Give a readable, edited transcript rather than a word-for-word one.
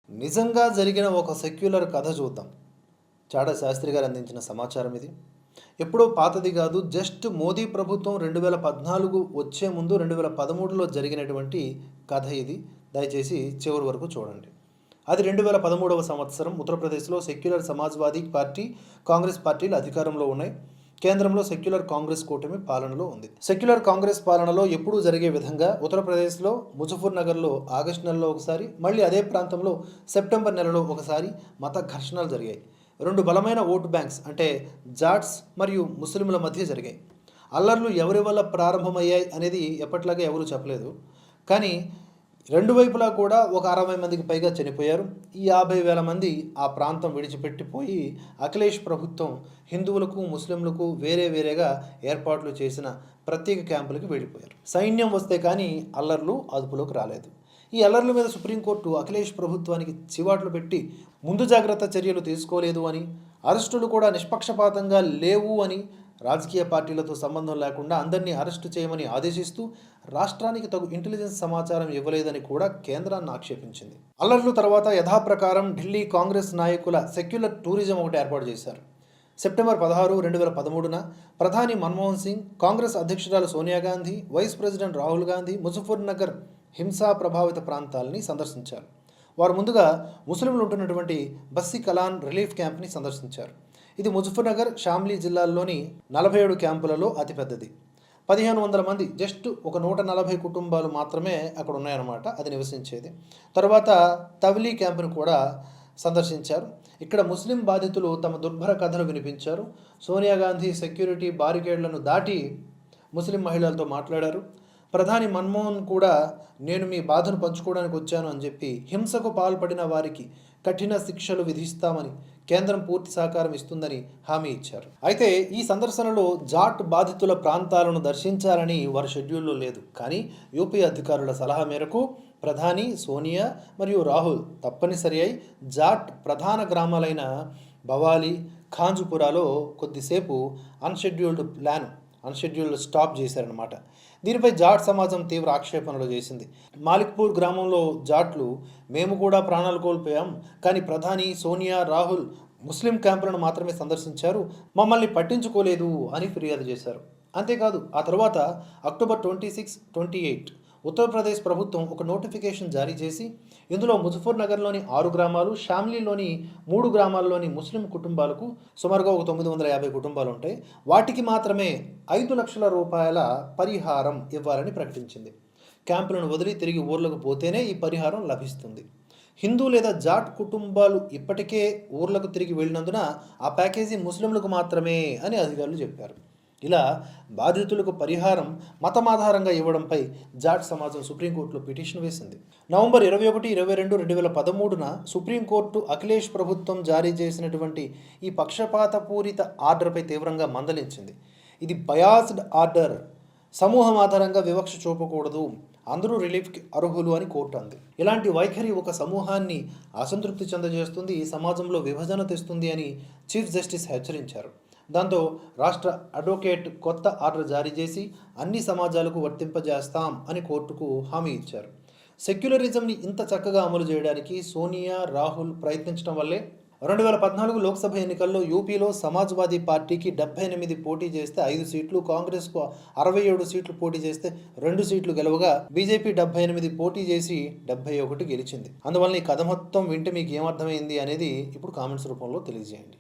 నిజంగా జరిగిన ఒక సెక్యులర్ కథ చూద్దాం. చాడా శాస్త్రి గారు అందించిన సమాచారం ఇది. ఎప్పుడో పాతది కాదు. జస్ట్ మోదీ ప్రభుత్వం 2014 వచ్చే ముందు 2013లో జరిగినటువంటి కథ ఇది. దయచేసి చివరి వరకు చూడండి. అది 2013వ సంవత్సరం ఉత్తరప్రదేశ్లో సెక్యులర్ సమాజ్వాదీ పార్టీ, కాంగ్రెస్ పార్టీలు అధికారంలో ఉన్నాయి. కేంద్రంలో సెక్యులర్ కాంగ్రెస్ కూటమి పాలనలో ఉంది. సెక్యులర్ కాంగ్రెస్ పాలనలో ఎప్పుడూ జరిగే విధంగా ఉత్తరప్రదేశ్లో ముజఫర్ నగర్లో ఆగస్టు నెలలో ఒకసారి, మళ్ళీ అదే ప్రాంతంలో సెప్టెంబర్ నెలలో ఒకసారి మత ఘర్షణలు జరిగాయి. రెండు బలమైన ఓటు బ్యాంక్స్ అంటే జాట్స్ మరియు ముస్లింల మధ్య జరిగాయి. అల్లర్లు ఎవరి వల్ల ప్రారంభమయ్యాయి అనేది ఎప్పట్లాగే ఎవరూ చెప్పలేదు. కానీ రెండు వైపులా కూడా ఒక 60 మందికి పైగా చనిపోయారు. ఈ 50,000 మంది ఆ ప్రాంతం విడిచిపెట్టిపోయి అఖిలేష్ ప్రభుత్వం హిందువులకు, ముస్లింలకు వేరేగా ఏర్పాట్లు చేసిన ప్రత్యేక క్యాంపులకు వెళ్ళిపోయారు. సైన్యం వస్తే కానీ అల్లర్లు అదుపులోకి రాలేదు. ఈ అల్లర్ల మీద సుప్రీంకోర్టు అఖిలేష్ ప్రభుత్వానికి చివాట్లు పెట్టి ముందు జాగ్రత్త చర్యలు తీసుకోలేదు అని, అరెస్టులు కూడా నిష్పక్షపాతంగా లేవు అని, రాజకీయ పార్టీలతో సంబంధం లేకుండా అందరినీ అరెస్టు చేయమని ఆదేశిస్తూ రాష్ట్రానికి తగు ఇంటెలిజెన్స్ సమాచారం ఇవ్వలేదని కూడా కేంద్రాన్ని ఆక్షేపించింది. అల్లర్ల తర్వాత యథాప్రకారం ఢిల్లీ కాంగ్రెస్ నాయకుల సెక్యులర్ టూరిజం ఒకటి ఏర్పాటు చేశారు. సెప్టెంబర్ 16, 2013న ప్రధాని మన్మోహన్ సింగ్, కాంగ్రెస్ అధ్యక్షురాలు సోనియా గాంధీ, వైస్ ప్రెసిడెంట్ రాహుల్ గాంధీ ముజఫర్ నగర్ హింసా ప్రభావిత ప్రాంతాలని సందర్శించారు. వారు ముందుగా ముస్లింలు ఉంటున్నటువంటి బస్సి కలాన్ రిలీఫ్ క్యాంప్ని సందర్శించారు. ఇది ముజఫర్ నగర్, షామ్లీ జిల్లాల్లోని 47 క్యాంపులలో అతిపెద్దది. 1500 మంది, జస్ట్ ఒక 140 కుటుంబాలు మాత్రమే అక్కడ ఉన్నాయన్నమాట, అది నివసించేది. తర్వాత తవ్లీ క్యాంపును కూడా సందర్శించారు. ఇక్కడ ముస్లిం బాధితులు తమ దుర్భర కథలు వినిపించారు. సోనియా గాంధీ సెక్యూరిటీ బారికేడ్లను దాటి ముస్లిం మహిళలతో మాట్లాడారు. ప్రధాని మన్మోహన్ కూడా నేను మీ బాధను పంచుకోవడానికి వచ్చాను అని చెప్పి హింసకు పాల్పడిన వారికి కఠిన శిక్షలు విధిస్తామని, కేంద్రం పూర్తి సహకారం ఇస్తుందని హామీ ఇచ్చారు. అయితే ఈ సందర్శనలో జాట్ బాధితుల ప్రాంతాలను దర్శించాలని వారి షెడ్యూల్లో లేదు. కానీ యూపీ అధికారుల సలహా మేరకు ప్రధాని, సోనియా మరియు రాహుల్ తప్పనిసరి అయి జాట్ ప్రధాన గ్రామాలైన బవాలి, ఖాంజుపురాలో కొద్దిసేపు అన్షెడ్యూల్డ్ స్టాప్ చేశారనమాట. దీనిపై జాట్ సమాజం తీవ్ర ఆక్షేపణలు చేసింది. మాలిక్పూర్ గ్రామంలో జాట్లు మేము కూడా ప్రాణాలు కోల్పోయాం, కానీ ప్రధాని, సోనియా, రాహుల్ ముస్లిం క్యాంపులను మాత్రమే సందర్శించారు, మమ్మల్ని పట్టించుకోలేదు అని ఫిర్యాదు చేశారు. అంతేకాదు ఆ తర్వాత అక్టోబర్ 26, 28 ఉత్తరప్రదేశ్ ప్రభుత్వం ఒక నోటిఫికేషన్ జారీ చేసి ఇందులో ముజఫర్ నగర్లోని 6 గ్రామాలు, షామ్లీలోని 3 గ్రామాల్లోని ముస్లిం కుటుంబాలకు సుమారుగా ఒక 950 కుటుంబాలు ఉంటాయి, వాటికి మాత్రమే 5 లక్షల రూపాయల పరిహారం ఇవ్వాలని ప్రకటించింది. క్యాంపులను వదిలి తిరిగి ఊర్లకు పోతేనే ఈ పరిహారం లభిస్తుంది. హిందూ లేదా జాట్ కుటుంబాలు ఇప్పటికే ఊర్లకు తిరిగి వెళ్ళినందున ఆ ప్యాకేజీ ముస్లింలకు మాత్రమే అని అధికారులు చెప్పారు. ఇలా బాధితులకు పరిహారం మతమాధారంగా ఇవ్వడంపై జాట్ సమాజం సుప్రీంకోర్టులో పిటిషన్ వేసింది. నవంబర్ 21, 22, 2013న సుప్రీంకోర్టు అఖిలేష్ ప్రభుత్వం జారీ చేసినటువంటి ఈ పక్షపాతపూరిత ఆర్డర్పై తీవ్రంగా మందలించింది. ఇది బయాస్డ్ ఆర్డర్, సమూహం ఆధారంగా వివక్ష చూపకూడదు, అందరూ రిలీఫ్కి అర్హులు అని కోర్టు అంది. ఇలాంటి వైఖరి ఒక సమూహాన్ని అసంతృప్తి చెందజేస్తుంది, ఈ సమాజంలో విభజన తెస్తుంది అని చీఫ్ జస్టిస్ హెచ్చరించారు. దాంతో రాష్ట్ర అడ్వకేట్ కొత్త ఆర్డర్ జారీ చేసి అన్ని సమాజాలకు వర్తింపజేస్తాం అని కోర్టుకు హామీ ఇచ్చారు. సెక్యులరిజంని ఇంత చక్కగా అమలు చేయడానికి సోనియా, రాహుల్ ప్రయత్నించడం వల్లే 2014 లోక్సభ ఎన్నికల్లో యూపీలో సమాజ్వాదీ పార్టీకి 78 పోటీ చేస్తే 5 సీట్లు, కాంగ్రెస్కు 67 సీట్లు పోటీ చేస్తే 2 సీట్లు గెలవగా బీజేపీ 78 పోటీ చేసి 71 గెలిచింది. అందువల్ల ఈ కథ మొత్తం వింటే మీకు ఏమర్థమైంది అనేది ఇప్పుడు కామెంట్స్ రూపంలో తెలియజేయండి.